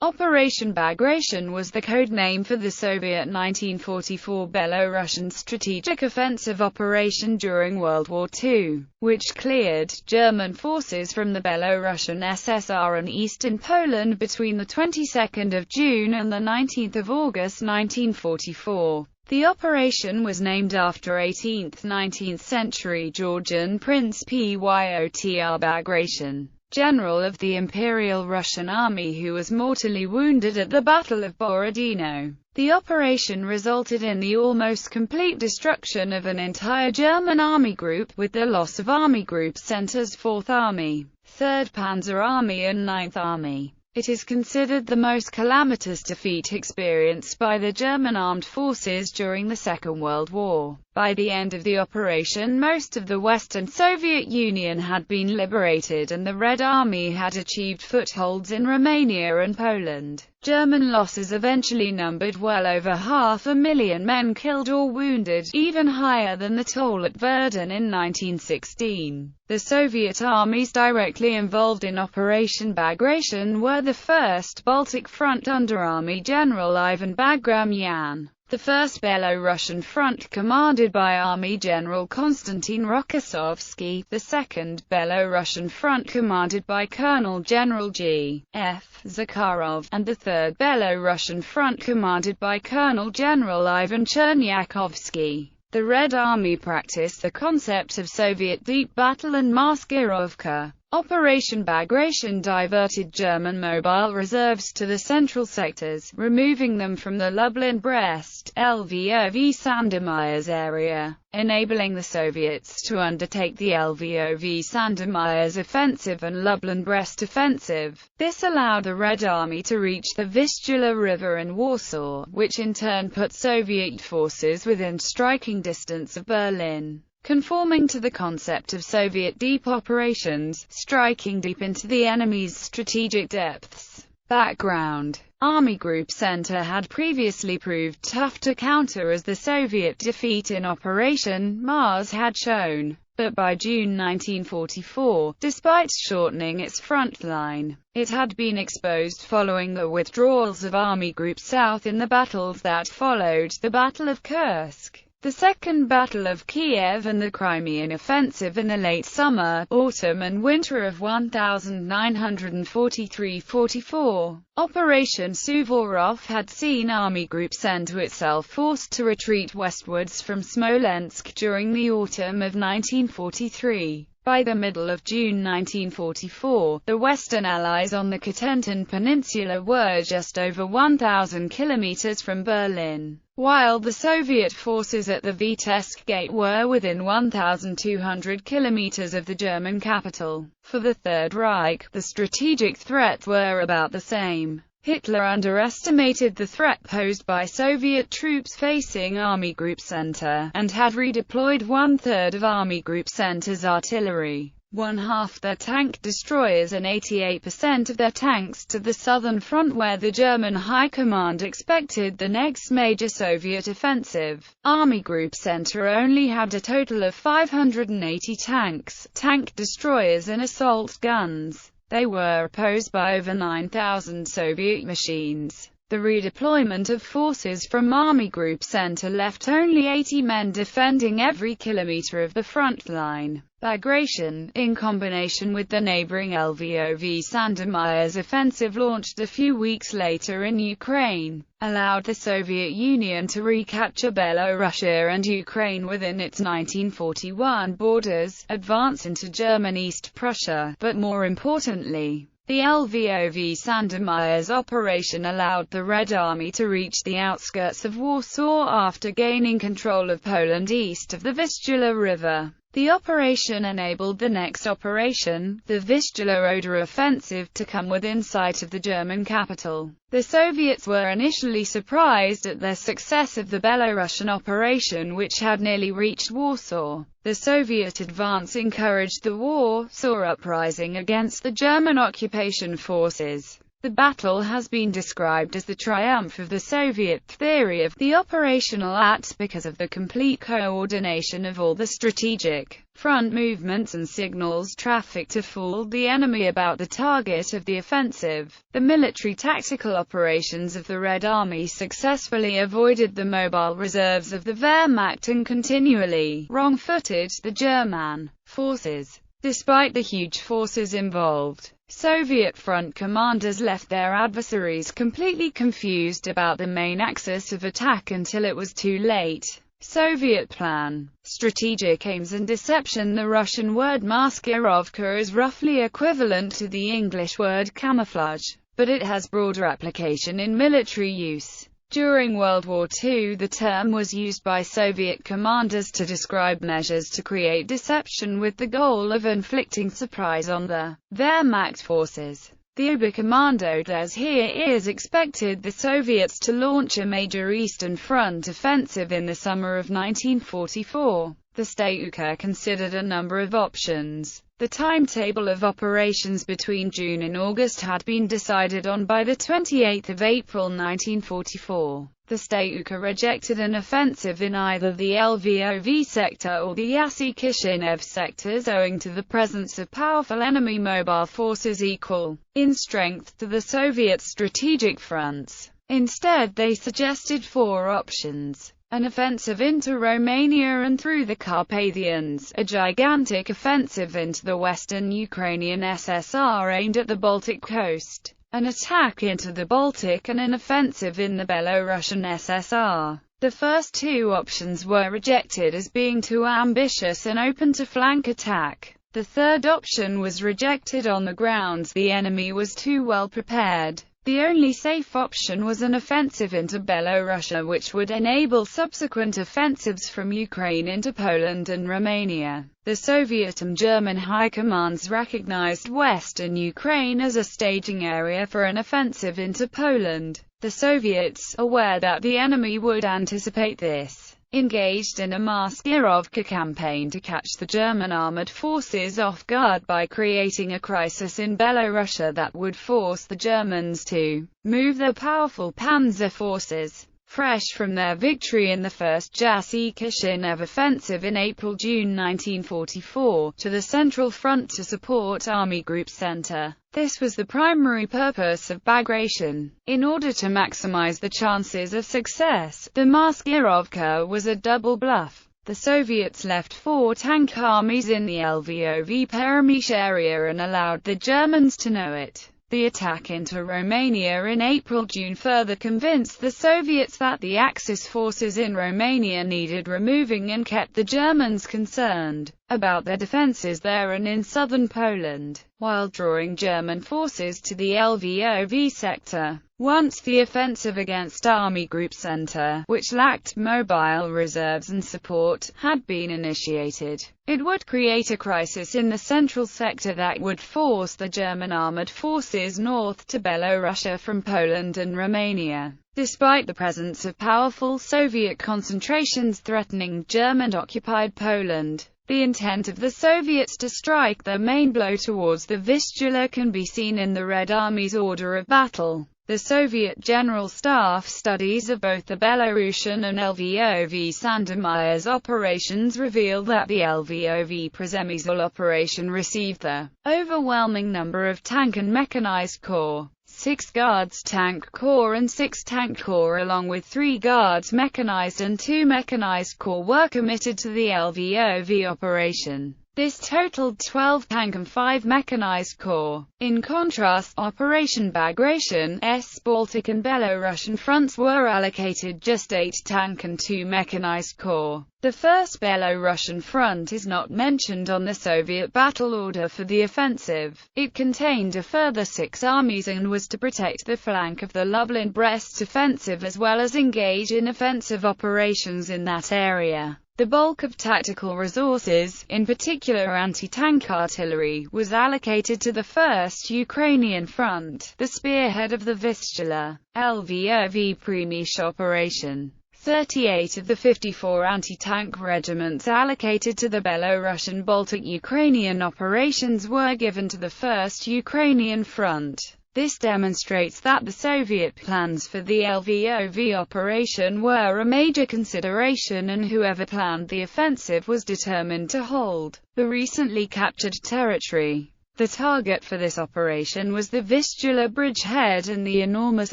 Operation Bagration was the code name for the Soviet 1944 Belarusian strategic offensive operation during World War II, which cleared German forces from the Belarusian SSR and eastern Poland between the 22nd of June and the 19th of August 1944. The operation was named after 18th–19th century Georgian Prince Pyotr Bagration, general of the Imperial Russian Army who was mortally wounded at the Battle of Borodino. The operation resulted in the almost complete destruction of an entire German army group, with the loss of Army Group Center's 4th Army, 3rd Panzer Army and 9th Army. It is considered the most calamitous defeat experienced by the German armed forces during the Second World War. By the end of the operation, most of the Western Soviet Union had been liberated and the Red Army had achieved footholds in Romania and Poland. German losses eventually numbered well over 500,000 men killed or wounded, even higher than the toll at Verdun in 1916. The Soviet armies directly involved in Operation Bagration were the 1st Baltic Front under Army General Ivan Bagration, the 1st Belarusian Front commanded by Army General Konstantin Rokossovsky, the 2nd Belarusian Front commanded by Colonel General G.F. Zakharov, and the 3rd Belarusian Front commanded by Colonel General Ivan Chernyakovsky. The Red Army practiced the concept of Soviet deep battle and maskirovka. Operation Bagration diverted German mobile reserves to the central sectors, removing them from the Lublin-Brest, Lvov-Sandomierz area, enabling the Soviets to undertake the Lvov-Sandomierz offensive and Lublin-Brest offensive. This allowed the Red Army to reach the Vistula River in Warsaw, which in turn put Soviet forces within striking distance of Berlin. Conforming to the concept of Soviet deep operations, striking deep into the enemy's strategic depths. Background: Army Group Center had previously proved tough to counter as the Soviet defeat in Operation Mars had shown, but by June 1944, despite shortening its front line, it had been exposed following the withdrawals of Army Group South in the battles that followed the Battle of Kursk, the Second Battle of Kiev and the Crimean Offensive in the late summer, autumn and winter of 1943–44. Operation Suvorov had seen Army Group Center itself forced to retreat westwards from Smolensk during the autumn of 1943. By the middle of June 1944, the Western Allies on the Cotentin Peninsula were just over 1,000 kilometers from Berlin, while the Soviet forces at the Vitebsk Gate were within 1,200 kilometers of the German capital. For the Third Reich, the strategic threats were about the same. Hitler underestimated the threat posed by Soviet troops facing Army Group Center, and had redeployed 1/3 of Army Group Center's artillery, 1/2 their tank destroyers and 88% of their tanks to the southern front where the German High Command expected the next major Soviet offensive. Army Group Center only had a total of 580 tanks, tank destroyers and assault guns. They were opposed by over 9,000 Soviet machines. The redeployment of forces from Army Group Center left only 80 men defending every kilometer of the front line. Bagration, in combination with the neighboring Lvov-Sandomierz offensive launched a few weeks later in Ukraine, allowed the Soviet Union to recapture Belorussia and Ukraine within its 1941 borders, advance into German East Prussia, but more importantly, the Lvov-Sandomierz operation allowed the Red Army to reach the outskirts of Warsaw after gaining control of Poland east of the Vistula River. The operation enabled the next operation, the Vistula-Oder offensive, to come within sight of the German capital. The Soviets were initially surprised at their success of the Belarusian operation, which had nearly reached Warsaw. The Soviet advance encouraged the Warsaw Uprising against the German occupation forces. The battle has been described as the triumph of the Soviet theory of the operational act because of the complete coordination of all the strategic front movements and signals traffic to fool the enemy about the target of the offensive. The military tactical operations of the Red Army successfully avoided the mobile reserves of the Wehrmacht and continually wrong-footed the German forces. Despite the huge forces involved, Soviet front commanders left their adversaries completely confused about the main axis of attack until it was too late. Soviet plan, strategic aims and deception. The Russian word maskirovka is roughly equivalent to the English word camouflage, but it has broader application in military use. During World War II, the term was used by Soviet commanders to describe measures to create deception with the goal of inflicting surprise on the Wehrmacht forces. The Oberkommando des Heeres expected the Soviets to launch a major Eastern Front offensive in the summer of 1944. The Statücher considered a number of options. The timetable of operations between June and August had been decided on by the 28th of April 1944. The Statücher rejected an offensive in either the Lvov sector or the Yassy-Kishinev sectors owing to the presence of powerful enemy mobile forces equal in strength to the Soviet strategic fronts. Instead, they suggested four options: an offensive into Romania and through the Carpathians, a gigantic offensive into the western Ukrainian SSR aimed at the Baltic coast, an attack into the Baltic, and an offensive in the Belarusian SSR. The first two options were rejected as being too ambitious and open to flank attack. The third option was rejected on the grounds the enemy was too well prepared. The only safe option was an offensive into Belarus, which would enable subsequent offensives from Ukraine into Poland and Romania. The Soviet and German high commands recognized western Ukraine as a staging area for an offensive into Poland. The Soviets, aware that the enemy would anticipate this, engaged in a Maskirovka campaign to catch the German armored forces off guard by creating a crisis in Belarus that would force the Germans to move their powerful panzer forces, fresh from their victory in the First Jassy-Kishinev offensive in April-June 1944, to the Central Front to support Army Group Center. This was the primary purpose of Bagration. In order to maximize the chances of success, the Maskirovka was a double bluff. The Soviets left 4 tank armies in the Lvov-Peremysh area and allowed the Germans to know it. The attack into Romania in April-June further convinced the Soviets that the Axis forces in Romania needed removing and kept the Germans concerned about their defenses there and in southern Poland, while drawing German forces to the Lvov sector. Once the offensive against Army Group Center, which lacked mobile reserves and support, had been initiated, it would create a crisis in the central sector that would force the German armored forces north to Belarus from Poland and Romania. Despite the presence of powerful Soviet concentrations threatening German-occupied Poland, the intent of the Soviets to strike their main blow towards the Vistula can be seen in the Red Army's order of battle. The Soviet General Staff studies of both the Belarusian and Lvov Sandomierz operations reveal that the Lvov Przemysl operation received the overwhelming number of tank and mechanized corps. 6 Guards Tank Corps and 6 Tank Corps along with 3 Guards Mechanized and 2 Mechanized Corps were committed to the Lvov operation. This totaled 12 tank and 5 mechanized corps. In contrast, Operation Bagration's Baltic and Belarusian fronts were allocated just 8 tank and 2 mechanized corps. The first Belarusian front is not mentioned on the Soviet battle order for the offensive. It contained a further 6 armies and was to protect the flank of the Lublin-Brest offensive as well as engage in offensive operations in that area. The bulk of tactical resources, in particular anti-tank artillery, was allocated to the First Ukrainian Front, the spearhead of the Vistula, Lvov Przemysl operation. 38 of the 54 anti-tank regiments allocated to the Belarusian Baltic Ukrainian operations were given to the First Ukrainian Front. This demonstrates that the Soviet plans for the LVOV operation were a major consideration, and whoever planned the offensive was determined to hold the recently captured territory. The target for this operation was the Vistula bridgehead, and the enormous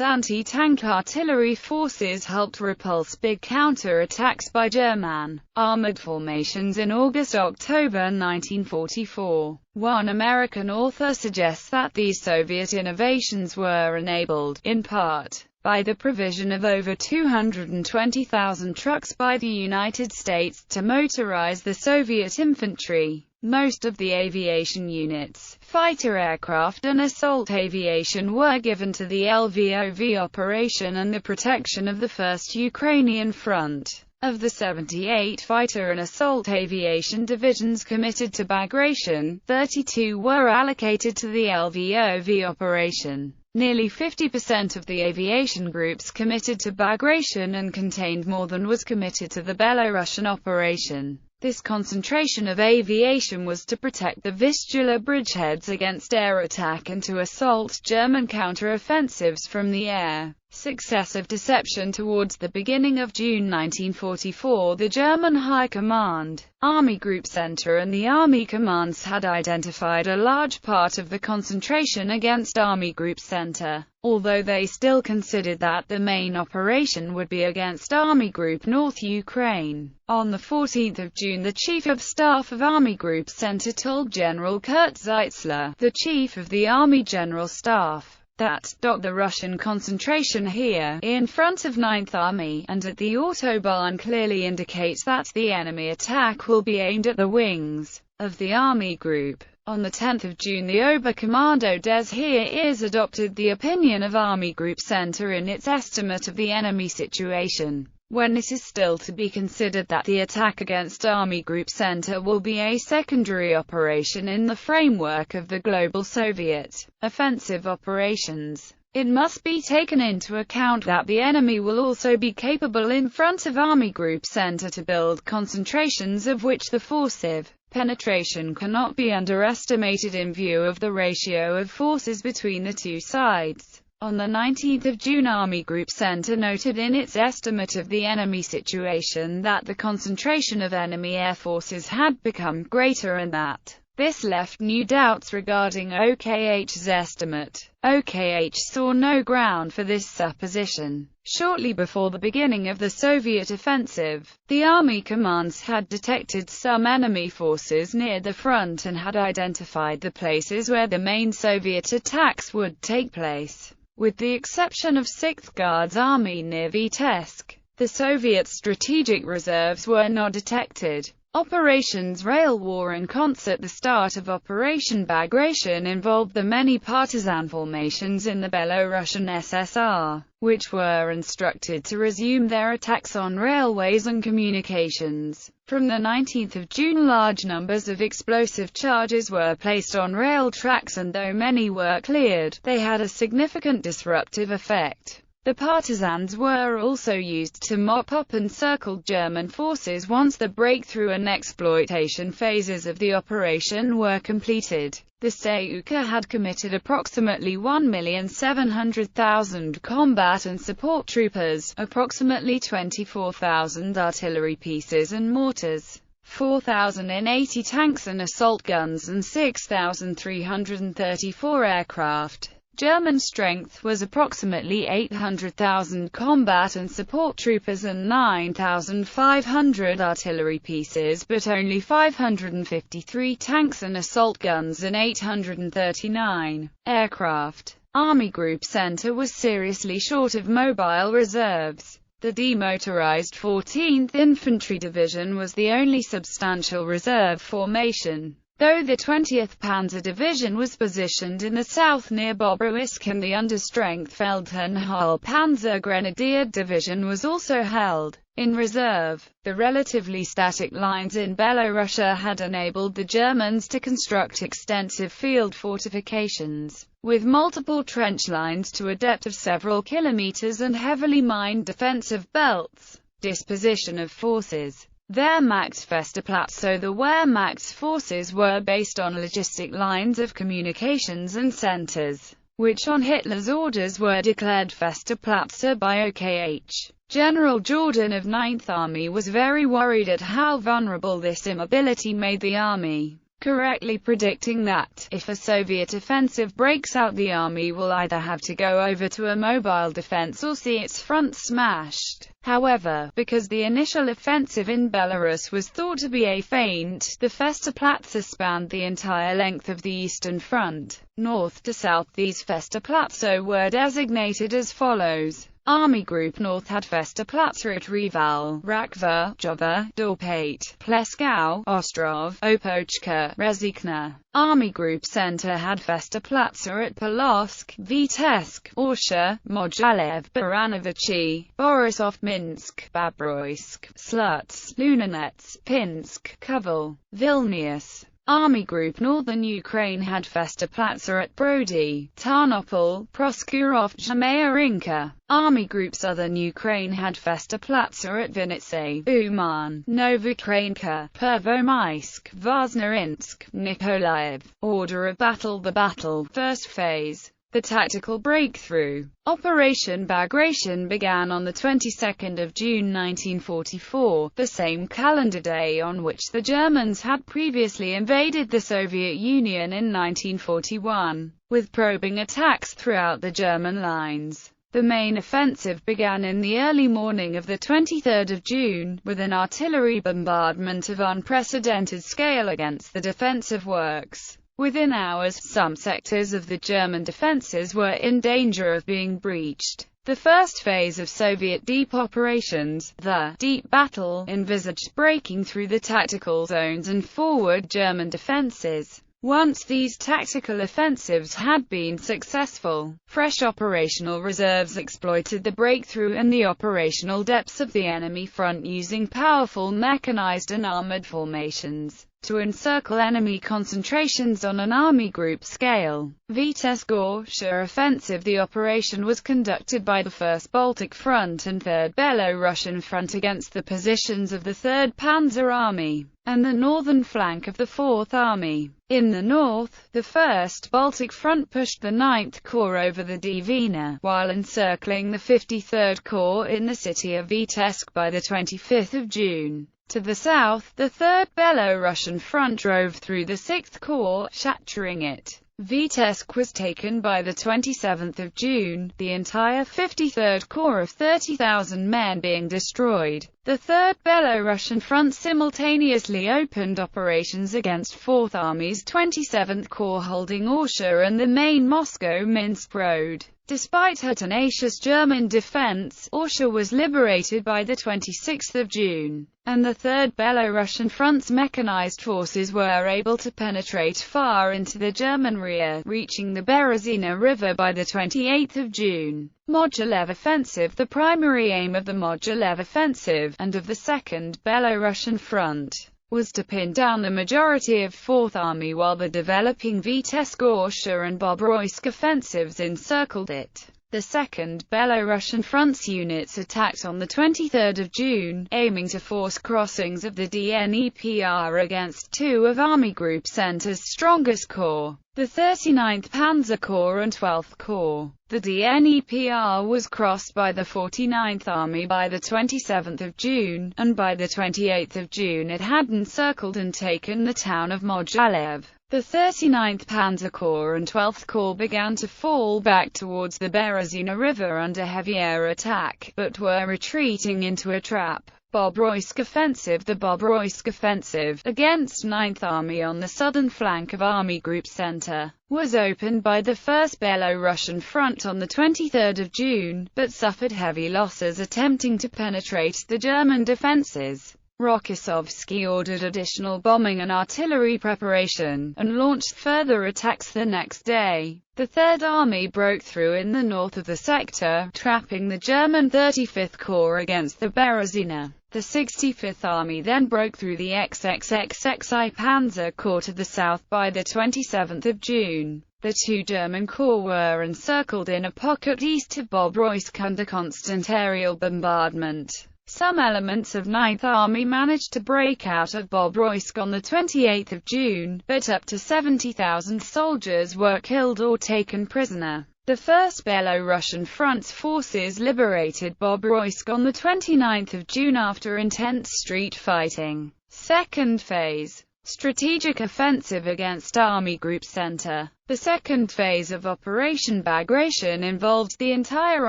anti-tank artillery forces helped repulse big counter-attacks by German armored formations in August-October 1944. One American author suggests that these Soviet innovations were enabled, in part, by the provision of over 220,000 trucks by the United States to motorize the Soviet infantry. Most of the aviation units, fighter aircraft and assault aviation were given to the LVOV operation and the protection of the 1st Ukrainian Front. Of the 78 fighter and assault aviation divisions committed to Bagration, 32 were allocated to the LVOV operation. Nearly 50% of the aviation groups committed to Bagration and contained more than was committed to the Belarusian operation. This concentration of aviation was to protect the Vistula bridgeheads against air attack and to assault German counter-offensives from the air. Successive deception. Towards the beginning of June 1944, the German High Command, Army Group Center and the Army Commands had identified a large part of the concentration against Army Group Center, although they still considered that the main operation would be against Army Group North Ukraine. On the 14th of June, the Chief of Staff of Army Group Center told General Kurt Zeitzler, the Chief of the Army General Staff, that the Russian concentration here, in front of 9th Army, and at the Autobahn clearly indicates that the enemy attack will be aimed at the wings of the Army Group. On the 10th of June, the Oberkommando des Heeres adopted the opinion of Army Group Center in its estimate of the enemy situation, when it is still to be considered that the attack against Army Group Center will be a secondary operation in the framework of the global Soviet offensive operations. It must be taken into account that the enemy will also be capable in front of Army Group Center to build concentrations of which the forcive penetration cannot be underestimated in view of the ratio of forces between the two sides. On the 19th of June, Army Group Center noted in its estimate of the enemy situation that the concentration of enemy air forces had become greater and that this left new doubts regarding OKH's estimate. OKH saw no ground for this supposition. Shortly before the beginning of the Soviet offensive, the Army commands had detected some enemy forces near the front and had identified the places where the main Soviet attacks would take place. With the exception of 6th Guards Army near Vitebsk, the Soviet strategic reserves were not detected. Operations Rail War in concert. The start of Operation Bagration involved the many partisan formations in the Belarusian SSR, which were instructed to resume their attacks on railways and communications. From the 19th of June, large numbers of explosive charges were placed on rail tracks, and though many were cleared, they had a significant disruptive effect. The partisans were also used to mop up encircled German forces once the breakthrough and exploitation phases of the operation were completed. The Styuka had committed approximately 1,700,000 combat and support troopers, approximately 24,000 artillery pieces and mortars, 4,080 tanks and assault guns, and 6,334 aircraft. German strength was approximately 800,000 combat and support troopers and 9,500 artillery pieces, but only 553 tanks and assault guns and 839 aircraft. Army Group Center was seriously short of mobile reserves. The demotorized 14th Infantry Division was the only substantial reserve formation. Though the 20th Panzer Division was positioned in the south near Bobruisk, and the understrength Feldherrnhull Panzer Grenadier Division was also held in reserve. The relatively static lines in Belarusia had enabled the Germans to construct extensive field fortifications, with multiple trench lines to a depth of several kilometers and heavily mined defensive belts. Disposition of forces. Wehrmacht Westerplatte. So the Wehrmacht's forces were based on logistic lines of communications and centers, which on Hitler's orders were declared Festeplätze by OKH. General Jordan of 9th Army was very worried at how vulnerable this immobility made the army, correctly predicting that, if a Soviet offensive breaks out, the army will either have to go over to a mobile defense or see its front smashed. However, because the initial offensive in Belarus was thought to be a feint, the Festeplätze spanned the entire length of the Eastern Front. North to south, these Festeplätze were designated as follows. Army Group North had Festeplätze at Reval, Rakva, Jova, Dorpate, Pleskau, Ostrov, Opochka, Rezikna. Army Group Center had Festeplätze at Polotsk, Vitebsk, Orsha, Modulev, Baranovichi, Borisov, Minsk, Babroysk, Sluts, Lunanets, Pinsk, Kovel, Vilnius. Army Group Northern Ukraine had Festeplätze at Brody, Tarnopol, Proskurov, Zhmayarinka. Army Group Southern Ukraine had Festeplätze at Vinnytsia, Uman, Novokrainka, Pervomysk, Vazhnerinsk, Nikolaev. Order of battle. The battle. First phase. The tactical breakthrough. Operation Bagration began on the 22nd of June 1944, the same calendar day on which the Germans had previously invaded the Soviet Union in 1941, with probing attacks throughout the German lines. The main offensive began in the early morning of the 23rd of June, with an artillery bombardment of unprecedented scale against the defensive works. Within hours, some sectors of the German defenses were in danger of being breached. The first phase of Soviet deep operations, the deep battle, envisaged breaking through the tactical zones and forward German defenses. Once these tactical offensives had been successful, fresh operational reserves exploited the breakthrough and the operational depths of the enemy front using powerful mechanized and armored formations to encircle enemy concentrations on an army group scale. Vitebsk-Orsha offensive. The operation was conducted by the 1st Baltic Front and 3rd Belarusian Front against the positions of the 3rd Panzer Army and the northern flank of the 4th Army. In the north, the 1st Baltic Front pushed the 9th Corps over the Dvina, while encircling the 53rd Corps in the city of Vitebsk by the 25th of June. To the south, the 3rd Belarusian Front drove through the 6th Corps, shattering it. Vitebsk was taken by the 27th of June, the entire 53rd Corps of 30,000 men being destroyed. The 3rd Belarusian Front simultaneously opened operations against 4th Army's 27th Corps holding Orsha and the main Moscow-Minsk road. Despite her tenacious German defense, Orsha was liberated by the 26th of June, and the 3rd Belarusian Front's mechanized forces were able to penetrate far into the German rear, reaching the Berezina River by the 28th of June. Modular Offensive. The primary aim of the Modular Offensive, and of the 2nd Belarusian Front, was to pin down the majority of 4th Army while the developing Vitebsk-Orsha and Bobroysk offensives encircled it. The 2nd Belarusian Front's units attacked on the 23rd of June, aiming to force crossings of the Dnepr against two of Army Group Center's strongest corps, the 39th Panzer Corps and 12th Corps. The Dnepr was crossed by the 49th Army by the 27th of June, and by the 28th of June it had encircled and taken the town of Modulev. The 39th Panzer Corps and 12th Corps began to fall back towards the Berezina River under heavy air attack, but were retreating into a trap. Bobroysk Offensive. The Bobroysk Offensive, against 9th Army on the southern flank of Army Group Center, was opened by the 1st Belarusian Front on the 23rd of June, but suffered heavy losses attempting to penetrate the German defenses. Rokossovsky ordered additional bombing and artillery preparation, and launched further attacks the next day. The 3rd Army broke through in the north of the sector, trapping the German 35th Corps against the Berezina. The 65th Army then broke through the XXXXI Panzer Corps to the south by the 27th of June. The two German corps were encircled in a pocket east of Bobroysk under constant aerial bombardment. Some elements of 9th Army managed to break out of Bobroysk on the 28th of June, but up to 70,000 soldiers were killed or taken prisoner. The 1st Belarusian Front's forces liberated Bobroysk on 29 June after intense street fighting. Second phase. Strategic offensive against Army Group Center. The second phase of Operation Bagration involved the entire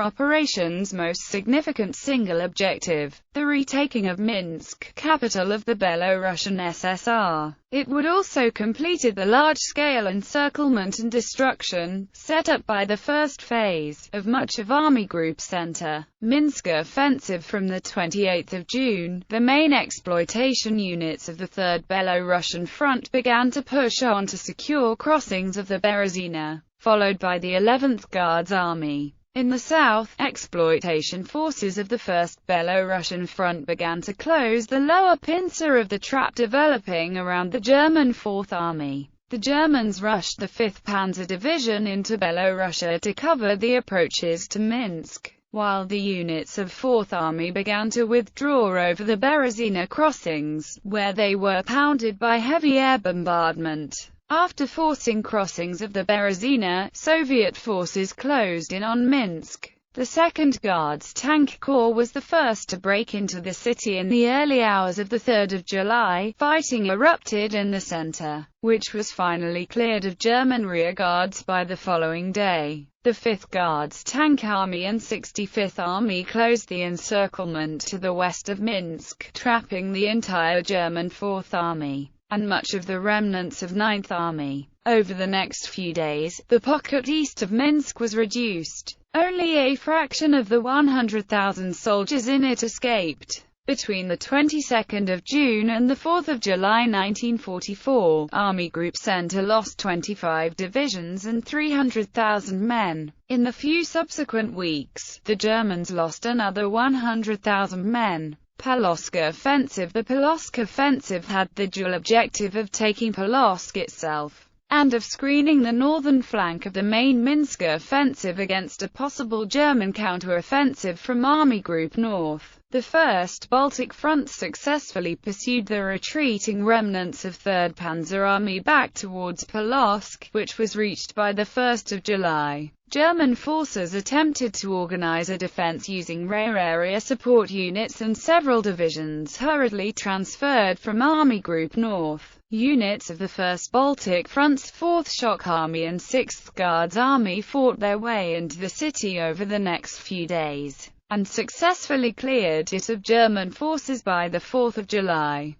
operation's most significant single objective, the retaking of Minsk, capital of the Belarusian SSR. It would also completed the large-scale encirclement and destruction, set up by the first phase, of much of Army Group Center. Minsk offensive. From 28 June, the main exploitation units of the 3rd Belarusian Front began to push on to secure crossings of the Berezina, followed by the 11th Guards Army. In the south, exploitation forces of the 1st Belarusian Front began to close the lower pincer of the trap developing around the German 4th Army. The Germans rushed the 5th Panzer Division into Belorussia to cover the approaches to Minsk, while the units of 4th Army began to withdraw over the Berezina crossings, where they were pounded by heavy air bombardment. After forcing crossings of the Berezina, Soviet forces closed in on Minsk. The 2nd Guards Tank Corps was the first to break into the city in the early hours of 3 July. Fighting erupted in the center, which was finally cleared of German rearguards by the following day. The 5th Guards Tank Army and 65th Army closed the encirclement to the west of Minsk, trapping the entire German 4th Army and much of the remnants of 9th Army. Over the next few days, the pocket east of Minsk was reduced. Only a fraction of the 100,000 soldiers in it escaped. Between the 22nd of June and the 4th of July 1944, Army Group Center lost 25 divisions and 300,000 men. In the few subsequent weeks, the Germans lost another 100,000 men. Polotsk offensive. The Polotsk offensive had the dual objective of taking Polotsk itself, and of screening the northern flank of the main Minsk offensive against a possible German counter-offensive from Army Group North. The 1st Baltic Front successfully pursued the retreating remnants of 3rd Panzer Army back towards Polotsk, which was reached by the 1st of July. German forces attempted to organize a defense using rare area support units, and several divisions hurriedly transferred from Army Group North. Units of the 1st Baltic Front's 4th Shock Army and 6th Guards Army fought their way into the city over the next few days, and successfully cleared it of German forces by the 4th of July.